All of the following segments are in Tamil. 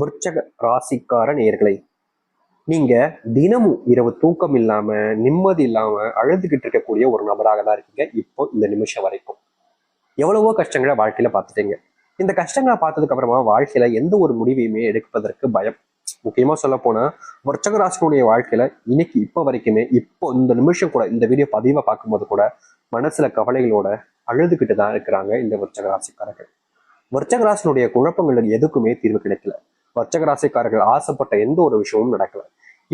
விருச்சக ராசிக்கார நேயர்களை, நீங்க தினமும் இரவு தூக்கம் இல்லாம நிம்மதி இல்லாம அழுதுகிட்டு இருக்கக்கூடிய ஒரு நபராக தான் இருக்கீங்க. இப்போ இந்த நிமிஷம் வரைக்கும் எவ்வளவோ கஷ்டங்களை வாழ்க்கையில பார்த்துட்டீங்க. இந்த கஷ்டங்களை பார்த்ததுக்கு அப்புறமா வாழ்க்கையில எந்த ஒரு முடிவையுமே எடுப்பதற்கு பயம். முக்கியமா சொல்ல போனா விருச்சக ராசினுடைய வாழ்க்கையில இன்னைக்கு இப்ப வரைக்குமே, இப்போ இந்த நிமிஷம் கூட இந்த வீடியோ பதிவை பார்க்கும்போது கூட மனசுல கவலைகளோட அழுதுகிட்டு தான் இருக்கிறாங்க இந்த விருச்சக ராசிக்காரர்கள். விருச்சக ராசினுடைய குழப்பங்களுக்கு எதுக்குமே தீர்வு கிடைக்கல. விருச்சக ராசிக்காரர்கள் ஆசைப்பட்ட எந்த ஒரு விஷயமும் நடக்கல.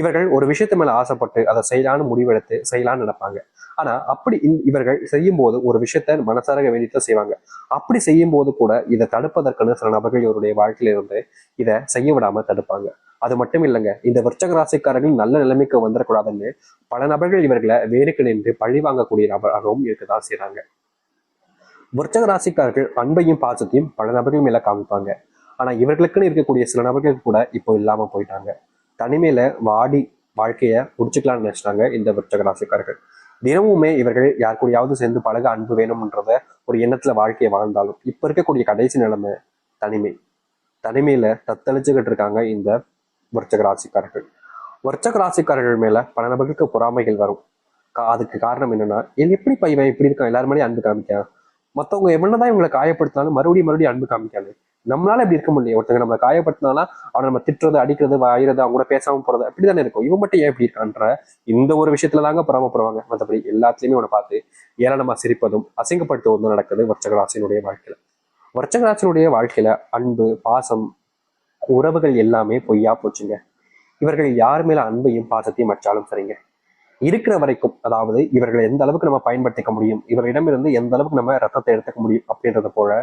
இவர்கள் ஒரு விஷயத்து மேல ஆசைப்பட்டு அதை செய்யலான்னு முடிவெடுத்து செய்யலான்னு நினைப்பாங்க. ஆனா அப்படி இவர்கள் செய்யும் போது ஒரு விஷயத்த மனசார வேண்டித்தான் செய்வாங்க. அப்படி செய்யும் போது கூட இதை தடுப்பதற்கான சில நபர்கள் இவருடைய வாழ்க்கையில இருந்து இதை செய்ய விடாம தடுப்பாங்க. அது மட்டும் இல்லைங்க, இந்த விருச்சக ராசிக்காரர்கள் நல்ல நிலைமைக்கு வந்துடக்கூடாதுன்னு பல நபர்கள் இவர்களை வேருக்கு நின்று பழி வாங்கக்கூடிய நபராகவும் இருக்கதான் செய்யறாங்க. விருச்சக ராசிக்காரர்கள் அன்பையும் பாசத்தையும் பல நபர்கள் மேல காமிப்பாங்க. ஆனா இவர்களுக்குன்னு இருக்கக்கூடிய சில நபர்கள் கூட இப்போ இல்லாம போயிட்டாங்க. தனிமையில வாடி வாழ்க்கைய முடிச்சுக்கலாம்னு நினைச்சிட்டாங்க இந்த விருச்சக ராசிக்காரர்கள். தினமுமே இவர்கள் யார் கூடயாவது சேர்ந்து பழக அன்பு வேணும்ன்றத ஒரு எண்ணத்துல வாழ்க்கையை வாழ்ந்தாலும் இப்ப இருக்கக்கூடிய கடைசி நிலைமை தனிமை. தனிமையில தத்தளிச்சுக்கிட்டு இருக்காங்க இந்த விருச்சக ராசிக்காரர்கள். விருச்சக ராசிக்காரர்கள் மேல பல நபர்களுக்கு பொறாமைகள் வரும். அதுக்கு காரணம் என்னன்னா, எப்படி இவன் இப்படி இருக்கான், எல்லாரும் மேலேயும் அன்பு காமிக்கான், மத்தவங்க எவ்வளவுதான் இவங்களை காயப்படுத்தினாலும் மறுபடியும் அன்பு காமிக்காது. நம்மளால இப்படி இருக்க முடியும். ஒருத்தங்க நம்ம காயப்படுத்தினாலும் அவனை நம்ம திட்டுறது, அடிக்கிறது, வாயிறது, அவங்க கூட பேசாம போறது அப்படித்தானே இருக்கும். இவன் மட்டும் ஏன் இப்படி இருக்கான்ற இந்த ஒரு விஷயத்துல தாங்க பொறாமப்படுவாங்க. மற்றபடி எல்லாத்துலயுமே அவனை பார்த்து ஏளனமா சிரிப்பதும் அசிங்கப்படுத்துவதும் நடக்குது விருச்சக வாழ்க்கையில. விருச்சக வாழ்க்கையில அன்பு, பாசம், உறவுகள் எல்லாமே பொய்யா போச்சுங்க. இவர்கள் யார் மேல அன்பையும் பாசத்தையும் வச்சாலும் சரிங்க, இருக்கிற வரைக்கும், அதாவது இவர்களை எந்த அளவுக்கு நம்ம பயன்படுத்திக்க முடியும், இவர்களிடமிருந்து எந்த அளவுக்கு நம்ம ரத்தத்தை எடுத்துக்க முடியும் அப்படின்றத போல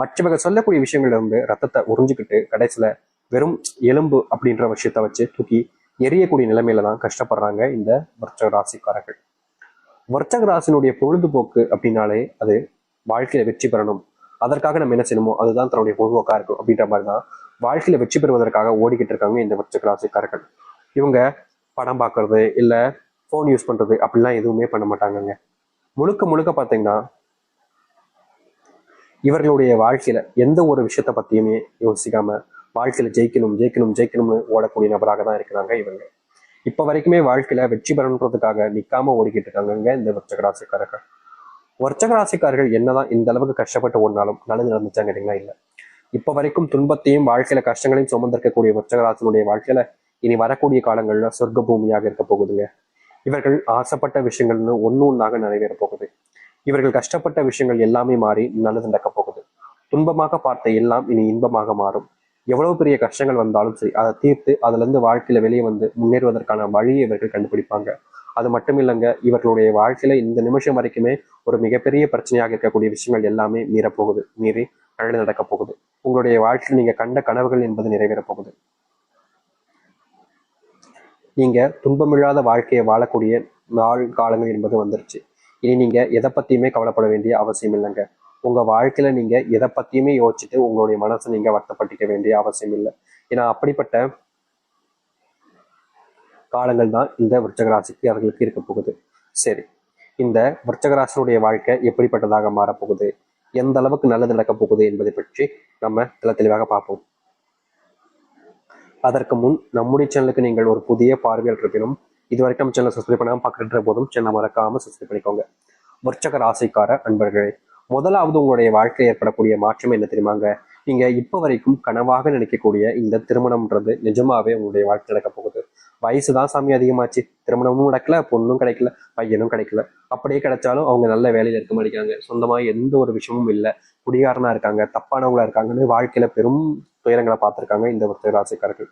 மற்றவர்கள் சொல்லக்கூடிய விஷயங்கள்ல இருந்து ரத்தத்தை உறிஞ்சிக்கிட்டு கடைசியில வெறும் எலும்பு அப்படின்ற விஷயத்த வச்சு தூக்கி எரியக்கூடிய நிலைமையில தான் கஷ்டப்படுறாங்க இந்த விருச்சக ராசிக்காரர்கள். விருச்சக ராசினுடைய பொழுதுபோக்கு அப்படின்னாலே அது வாழ்க்கையில வெற்றி பெறணும், அதற்காக நம்ம என்ன செய்யணுமோ அதுதான் தன்னுடைய பொழுதுபோக்கா இருக்கும் அப்படின்ற மாதிரிதான் வாழ்க்கையில வெற்றி பெறுவதற்காக ஓடிக்கிட்டு இருக்காங்க இந்த விருச்சக ராசிக்காரர்கள். இவங்க படம் பார்க்கறது இல்ல போன் யூஸ் பண்றது அப்படிலாம் எதுவுமே பண்ண மாட்டாங்கங்க. முழுக்க முழுக்க பாத்தீங்கன்னா இவர்களுடைய வாழ்க்கையில எந்த ஒரு விஷயத்த பத்தியுமே யோசிக்காம வாழ்க்கையில ஜெயிக்கணும் ஜெயிக்கணும் ஜெயிக்கணும்னு ஓடக்கூடிய நபராக தான் இருக்கிறாங்க இவங்க. இப்ப வரைக்குமே வாழ்க்கையில வெற்றி பெறணுன்றதுக்காக நிக்காம ஓடிக்கிட்டு இருக்காங்க இந்த விருச்சக ராசிக்காரர்கள். விருச்சக ராசிக்காரர்கள் என்னதான் இந்த அளவுக்கு கஷ்டப்பட்டு ஓடினாலும் நல்லது நடந்துச்சாங்க கேட்டீங்களா? இல்ல. இப்ப வரைக்கும் துன்பத்தையும் வாழ்க்கையில கஷ்டங்களையும் சுமந்திருக்கக்கூடிய விருச்சக ராசினுடைய வாழ்க்கையில இனி வரக்கூடிய காலங்கள்ல சொர்க்க பூமியாக இருக்க போகுதுங்க. இவர்கள் ஆசைப்பட்ட விஷயங்கள்னு ஒன்னொன்னாக நிறைவேற போகுது. இவர்கள் கஷ்டப்பட்ட விஷயங்கள் எல்லாமே மாறி நல்லது நடக்க போகுது. துன்பமாக பார்த்த எல்லாம் இனி இன்பமாக மாறும். எவ்வளவு பெரிய கஷ்டங்கள் வந்தாலும் சரி, அதை தீர்த்து அதுல இருந்து வாழ்க்கையில வெளியே வந்து முன்னேறுவதற்கான வழியை இவர்கள் கண்டுபிடிப்பாங்க. அது மட்டும் இல்லைங்க, இவர்களுடைய வாழ்க்கையில இந்த நிமிஷம் வரைக்குமே ஒரு மிகப்பெரிய பிரச்சனையாக இருக்கக்கூடிய விஷயங்கள் எல்லாமே மீறப்போகுது, மீறி நல்லது நடக்க போகுது. உங்களுடைய வாழ்க்கையில் நீங்க கண்ட கனவுகள் என்பது நிறைவேற போகுது. நீங்க துன்பமில்லாத வாழ்க்கையை வாழக்கூடிய நாள் காலங்கள் என்பது வந்துருச்சு. இனி நீங்க எதை பத்தியுமே கவலைப்பட வேண்டிய அவசியம் இல்லைங்க. உங்க வாழ்க்கையில நீங்க எதை பத்தியுமே யோசிச்சுட்டு உங்களுடைய மனசை நீங்க வருத்தப்பட்டிக்க வேண்டிய அவசியம் இல்லை. ஏன்னா அப்படிப்பட்ட காலங்கள் தான் இந்த விருச்சக ராசிக்கு அவர்களுக்கு இருக்க போகுது. சரி, இந்த விருச்சக ராசினுடைய வாழ்க்கை எப்படிப்பட்டதாக மாறப்போகுது, எந்த அளவுக்கு நல்லது நடக்க போகுது என்பதை பற்றி நம்ம தெளிவாக பார்ப்போம். அதற்கு முன் நம்முடைய சேனலுக்கு நீங்கள் ஒரு புதிய பார்வையாளர் இருப்பினும் இதுவரைக்கும் நம்ம சேனல் சப்ஸ்கிரைப் பண்ணாமல் பார்க்கின்ற போதும் சேனல் மறக்காம சப்ஸ்கிரைப் பண்ணிக்கோங்க. விருச்சக ராசிக்கார அன்பர்களே, முதலாவது உங்களுடைய வாழ்க்கையில் ஏற்படக்கூடிய மாற்றம் என்ன தெரியுமாங்க? நீங்க இப்ப வரைக்கும் கனவாக நினைக்கக்கூடிய இந்த திருமணம்ன்றது நிஜமாவே உங்களுடைய வாழ்க்கை நடக்க போகுது. வயசுதான் சாமி அதிகமாச்சு, திருமணமும் நடக்கல, பொண்ணும் கிடைக்கல, பையனும் கிடைக்கல. அப்படியே கிடைச்சாலும் அவங்க நல்ல வேலையில இருக்க மாட்டேங்கிறாங்க, சொந்தமா எந்த ஒரு விஷயமும் இல்லை, குடிகாரனா இருக்காங்க, தப்பானவங்களா இருக்காங்கன்னு வாழ்க்கையில பெரும் துயரங்களை பார்த்திருக்காங்க இந்த விருச்சக ராசிக்காரர்கள்.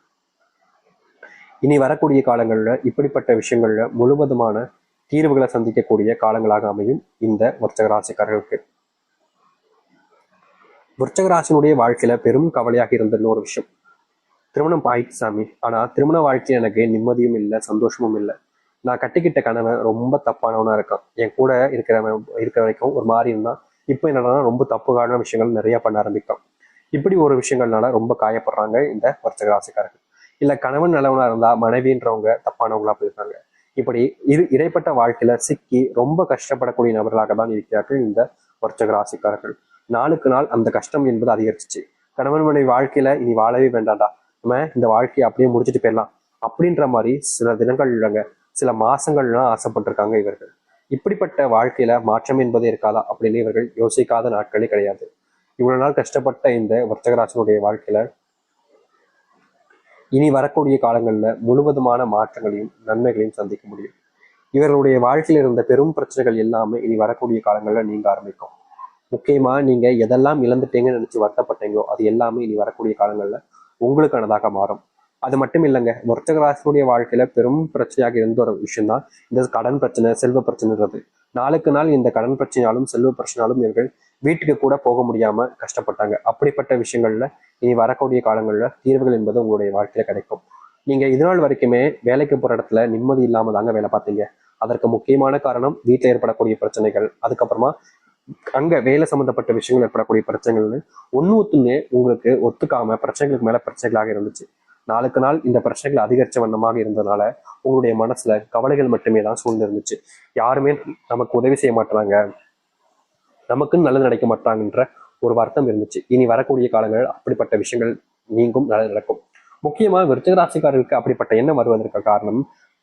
இனி வரக்கூடிய காலங்கள்ல இப்படிப்பட்ட விஷயங்கள்ல முழுவதுமான தீர்வுகளை சந்திக்கக்கூடிய காலங்களாக அமையும் இந்த விருச்சக ராசிக்காரர்களுக்கு. விருச்சக ராசினுடைய வாழ்க்கையில பெரும் கவலையாக இருந்த இன்னொரு விஷயம், திருமணம் ஆயிடுச்சு சாமி, ஆனா திருமண வாழ்க்கையில் எனக்கு நிம்மதியும் இல்லை, சந்தோஷமும் இல்லை. நான் கட்டிக்கிட்ட கணவன் ரொம்ப தப்பானவனா இருக்கான், என் கூட இருக்கிற வரைக்கும் ஒரு மாதிரி இருந்தான், இப்போ என்னன்னா ரொம்ப தப்புக்கான விஷயங்கள் நிறைய பண்ண ஆரம்பிக்கும். இப்படி ஒரு விஷயங்கள்னால ரொம்ப காயப்படுறாங்க இந்த விருச்சக ராசிக்காரர்கள். இல்ல கணவன் நல்லவனா இருந்தா மனைவின்றவங்க தப்பானவங்களா போயிருக்காங்க. இப்படி இடைப்பட்ட வாழ்க்கையில சிக்கி ரொம்ப கஷ்டப்படக்கூடிய நபர்களாக தான் இருக்கிறார்கள் இந்த விருச்சக ராசிக்காரர்கள். நாளுக்கு நாள் அந்த கஷ்டம் என்பது அதிகரிச்சிச்சு. கணவன் மனைவி வாழ்க்கையில இனி வாழவே வேண்டாம்டா, நம்ம இந்த வாழ்க்கையை அப்படியே முடிச்சுட்டு போயிடலாம் அப்படின்ற மாதிரி சில தினங்கள் இல்லைங்க, சில மாசங்கள்லாம் ஆசைப்பட்டிருக்காங்க இவர்கள். இப்படிப்பட்ட வாழ்க்கையில மாற்றம் என்பதே இருக்காதா அப்படின்னு இவர்கள் யோசிக்காத நாட்களே கிடையாது. இவ்வளவு நாள் கஷ்டப்பட்ட இந்த வர்த்தகராசனுடைய வாழ்க்கையில இனி வரக்கூடிய காலங்கள்ல முழுவதுமான மாற்றங்களையும் நன்மைகளையும் சந்திக்க முடியும். இவர்களுடைய வாழ்க்கையில் இருந்த பெரும் பிரச்சனைகள் எல்லாமே இனி வரக்கூடிய காலங்கள்ல நீங்க ஆரம்பிக்கும். முக்கியமா நீங்க எதெல்லாம் இழந்துட்டீங்கன்னு நினைச்சு வருத்தப்பட்டீங்களோ அது எல்லாமே இனி வரக்கூடிய காலங்கள்ல உங்களுக்கானதாக மாறும். அது மட்டும் இல்லைங்க, வர்த்தகராசனுடைய வாழ்க்கையில பெரும் பிரச்சனையாக இருந்த ஒரு விஷயம் தான் இந்த கடன் பிரச்சனை, செல்வ பிரச்சனைன்றது. நாளுக்கு நாள் இந்த கடன் பிரச்சனையாலும் செல்வ பிரச்சனையாலும் இவர்கள் வீட்டுக்கு கூட போக முடியாம கஷ்டப்பட்டாங்க. அப்படிப்பட்ட விஷயங்கள்ல இனி வரக்கூடிய காலங்கள்ல தீர்வுகள் என்பது உங்களுடைய வாழ்க்கையில கிடைக்கும். நீங்க இது நாள் வரைக்குமே வேலைக்கு போற இடத்துல நிம்மதி இல்லாம தாங்க வேலை பார்த்தீங்க. அதற்கு முக்கியமான காரணம் வீட்டில் ஏற்படக்கூடிய பிரச்சனைகள், அதுக்கப்புறமா அங்க வேலை சம்பந்தப்பட்ட விஷயங்கள் ஏற்படக்கூடிய பிரச்சனைகள்னு ஒண்ணுமே உங்களுக்கு ஒத்துக்காம பிரச்சனைகளுக்கு மேல பிரச்சனைகளாக இருந்துச்சு. நாளுக்கு நாள் இந்த பிரச்சனைகள் அதிகரிச்ச வண்ணமாக இருந்ததுனால உங்களுடைய மனசுல கவலைகள் மட்டுமே தான் சூழ்ந்திருந்துச்சு. யாருமே நமக்கு உதவி செய்ய மாட்டாங்க, நமக்குன்னு நல்லது நினைக்க மாட்டாங்கன்ற ஒரு வருத்தம் இருந்துச்சு. இனி வரக்கூடிய காலங்கள் அப்படிப்பட்ட விஷயங்கள் நீங்கும், நல்லது நடக்கும். முக்கியமா விருச்சிக ராசிக்காரர்களுக்கு அப்படிப்பட்ட எண்ணம் வருவதற்கு காரணம்,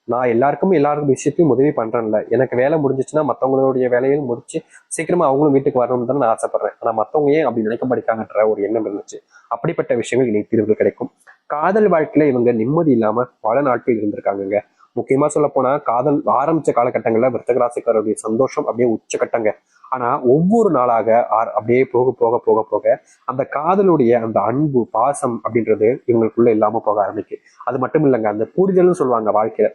நான் எல்லாருக்கும் விஷயத்தையும் உதவி பண்றேன்ல, எனக்கு வேலை முடிஞ்சிச்சுன்னா மற்றவங்களுடைய வேலையும் முடிச்சு சீக்கிரமா அவங்களும் வீட்டுக்கு வரணும்னு தான் நான் ஆசைப்படுறேன். ஆனா மற்றவங்க ஏன் அப்படி நினைக்க மாட்டாங்கன்ற ஒரு எண்ணம் இருந்துச்சு. அப்படிப்பட்ட விஷயங்கள் இனி தீர்வுகள் கிடைக்கும். காதல் வாழ்க்கையில இவங்க நிம்மதி இல்லாம பல நாட்கள் இருந்திருக்காங்க. முக்கியமா சொல்ல போனா காதல் ஆரம்பிச்ச காலகட்டங்கள்ல விருச்சிக ராசிக்காரருடைய சந்தோஷம் அப்படியே உச்சக்கட்டங்க. ஆனா ஒவ்வொரு நாளாக அப்படியே போக போக போக போக அந்த காதலுடைய அந்த அன்பு பாசம் அப்படின்றது இவங்களுக்குள்ள இல்லாம போக ஆரம்பிக்கு. அது மட்டும் இல்லைங்க, அந்த புரிதல்னு சொல்லுவாங்க வாழ்க்கையில.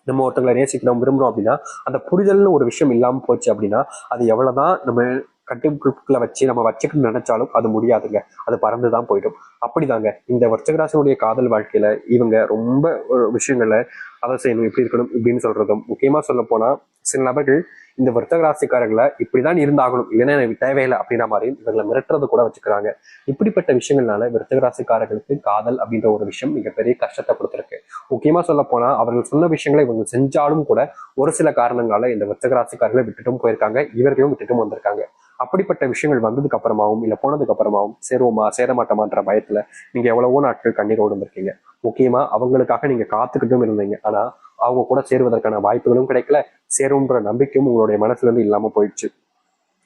நம்ம ஒருத்தங்களை நேசிக்கிறோம், விரும்புறோம் அப்படின்னா அந்த புரிதல்னு ஒரு விஷயம் இல்லாம போச்சு அப்படின்னா அது எவ்வளவுதான் நம்ம கட்டுக்குள்ள வச்சு நம்ம வச்சுக்கணும்னு நினைச்சாலும் அது முடியாதுங்க, அது பறந்துதான் போயிடும். அப்படிதாங்க இந்த விருச்சிக காதல் வாழ்க்கையில இவங்க ரொம்ப ஒரு விஷயங்களை அதை செய்யணும், இப்படி இருக்கணும் இப்படின்னு சொல்றதும், முக்கியமா சொல்ல போனா சில நபர்கள் இந்த வர்த்தக ராசிக்காரர்களை இப்படிதான் இருந்தாகணும், இல்லைன்னா எனக்கு தேவையில்லை அப்படின்ற மாதிரி இவங்களை மிரட்டுறது கூட வச்சுக்கிறாங்க. இப்படிப்பட்ட விஷயங்கள்னால விருச்சிக ராசிக்காரர்களுக்கு காதல் அப்படின்ற ஒரு விஷயம் மிகப்பெரிய கஷ்டத்தை கொடுத்துருக்கு. முக்கியமா சொல்ல போனா அவர்கள் சொன்ன விஷயங்களை இவங்க செஞ்சாலும் கூட ஒரு சில காரணங்களால இந்த விருச்சிக ராசிக்காரர்களை விட்டுட்டும் போயிருக்காங்க, இவர்களும் விட்டுட்டும் வந்திருக்காங்க. அப்படிப்பட்ட விஷயங்கள் வந்ததுக்கு அப்புறமாவும் இல்ல போனதுக்கு அப்புறமாவும் சேருவோமா சேரமாட்டோமான்ற பயத்துல நீங்க எவ்வளவோ நாட்கள் கண்ணீரோடு இருந்திருக்கீங்க. முக்கியமா அவங்களுக்காக நீங்க காத்துக்கிட்டும் இருந்தீங்க. ஆனா அவங்க கூட சேருவதற்கான வாய்ப்புகளும் கிடைக்கல, சேரும்ன்ற நம்பிக்கையும் உங்களுடைய மனசுல இருந்து இல்லாம போயிடுச்சு.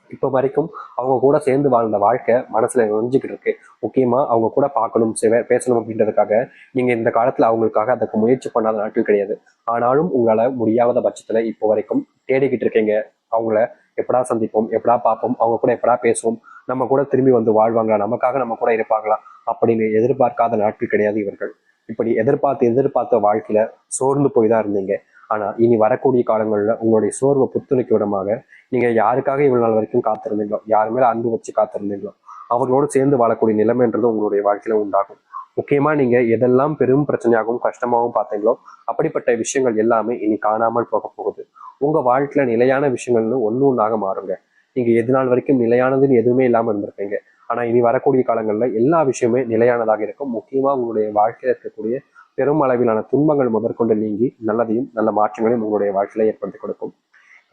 இப்ப வரைக்கும் அவங்க கூட சேர்ந்து வாழ்ந்த வாழ்க்கை மனசுல நெஞ்சுக்கிட்டு இருக்கு. முக்கியமா அவங்க கூட பார்க்கணும், பேசணும் அப்படின்றதுக்காக நீங்க இந்த காலத்துல அவங்களுக்காக அதுக்கு முயற்சி பண்ணாத நாட்கள் கிடையாது. ஆனாலும் உங்களால முடியாத பட்சத்துல இப்போ வரைக்கும் தேடிக்கிட்டு இருக்கீங்க. அவங்கள எப்படா சந்திப்போம், எப்படா பார்ப்போம், அவங்க கூட எப்படா பேசுவோம், நம்ம கூட திரும்பி வந்து வாழ்வாங்களா, நமக்காக நம்ம கூட இருப்பாங்களா அப்படின்னு எதிர்பார்க்காத நாட்கள் கிடையாது இவர்கள். இப்படி எதிர்பார்த்த வாழ்க்கையில சோர்ந்து போய் தான் இருந்தீங்க. ஆனா இனி வரக்கூடிய காலங்கள்ல உங்களுடைய சோர்வை புத்துணர்ச்சி விடமாக நீங்க யாருக்காக இவ்வளவு நாள் வரைக்கும் காத்திருந்தீங்களோ, யாரு மேல அன்பு வச்சு காத்திருந்தீங்களோ அவர்களோடு சேர்ந்து வாழக்கூடிய நிலைமைன்றது உங்களுடைய வாழ்க்கையில உண்டாகும். முக்கியமா நீங்க எதெல்லாம் பெரும் பிரச்சனையாகவும் கஷ்டமாகவும் பார்த்தீங்களோ அப்படிப்பட்ட விஷயங்கள் எல்லாமே இனி காணாமல் போக போகுது. உங்க வாழ்க்கையில நிலையான விஷயங்கள்னு ஒண்ணாக மாறுங்க. நீங்க எது நாள் வரைக்கும் நிலையானதுன்னு எதுவுமே இல்லாம இருந்திருப்பீங்க. ஆனா இனி வரக்கூடிய காலங்கள்ல எல்லா விஷயமே நிலையானதாக இருக்கும். முக்கியமா உங்களுடைய வாழ்க்கையில இருக்கக்கூடிய பெரும் அளவிலான துன்பங்கள் முதற்கொண்டு நீங்கி நல்லதையும் நல்ல மாற்றங்களையும் உங்களுடைய வாழ்க்கையில ஏற்படுத்தி கொடுக்கும்.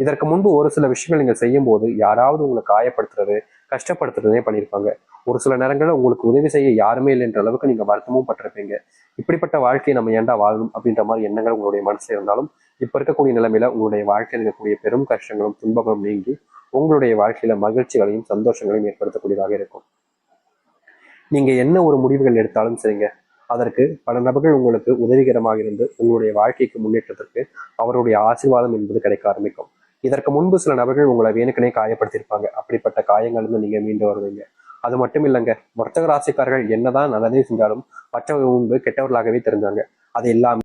இதற்கு முன்பு ஒரு சில விஷயங்கள் நீங்க செய்யும் போது யாராவது உங்களை காயப்படுத்துறது, கஷ்டப்படுத்துறதே பண்ணியிருப்பாங்க. ஒரு சில நேரங்களில் உங்களுக்கு உதவி செய்ய யாருமே இல்லைன்ற அளவுக்கு நீங்க வருத்தமும் பட்டிருப்பீங்க. இப்படிப்பட்ட வாழ்க்கையை நம்ம ஏன்டா வாழணும் அப்படின்ற மாதிரி எண்ணங்கள் உங்களுடைய மனசுல இருந்தாலும் இப்ப இருக்கக்கூடிய நிலைமையில உங்களுடைய வாழ்க்கையில் இருக்கக்கூடிய பெரும் கஷ்டங்களும் துன்பங்களும் நீங்கி உங்களுடைய வாழ்க்கையில மகிழ்ச்சிகளையும் சந்தோஷங்களையும் ஏற்படுத்தக்கூடியதாக இருக்கும். நீங்க என்ன ஒரு முடிவுகள் எடுத்தாலும் சரிங்க, அதற்கு பல நபர்கள் உங்களுக்கு உதவிகரமாக இருந்து உங்களுடைய வாழ்க்கைக்கு முன்னேற்றத்திற்கு அவருடைய ஆசீர்வாதம் என்பது கிடைக்க ஆரம்பிக்கும். இதற்கு முன்பு சில நபர்கள் உங்களை வேணுக்கனே காயப்படுத்தியிருப்பாங்க. அப்படிப்பட்ட காயங்கள் இருந்து நீங்க மீண்டு வருவீங்க. அது மட்டும் இல்லைங்க, வர்த்தக ராசிக்காரர்கள் என்னதான் நல்லதே செஞ்சாலும் மற்றவர்கள் முன்பு கெட்டவர்களாகவே தெரிஞ்சாங்க. அது எல்லாமே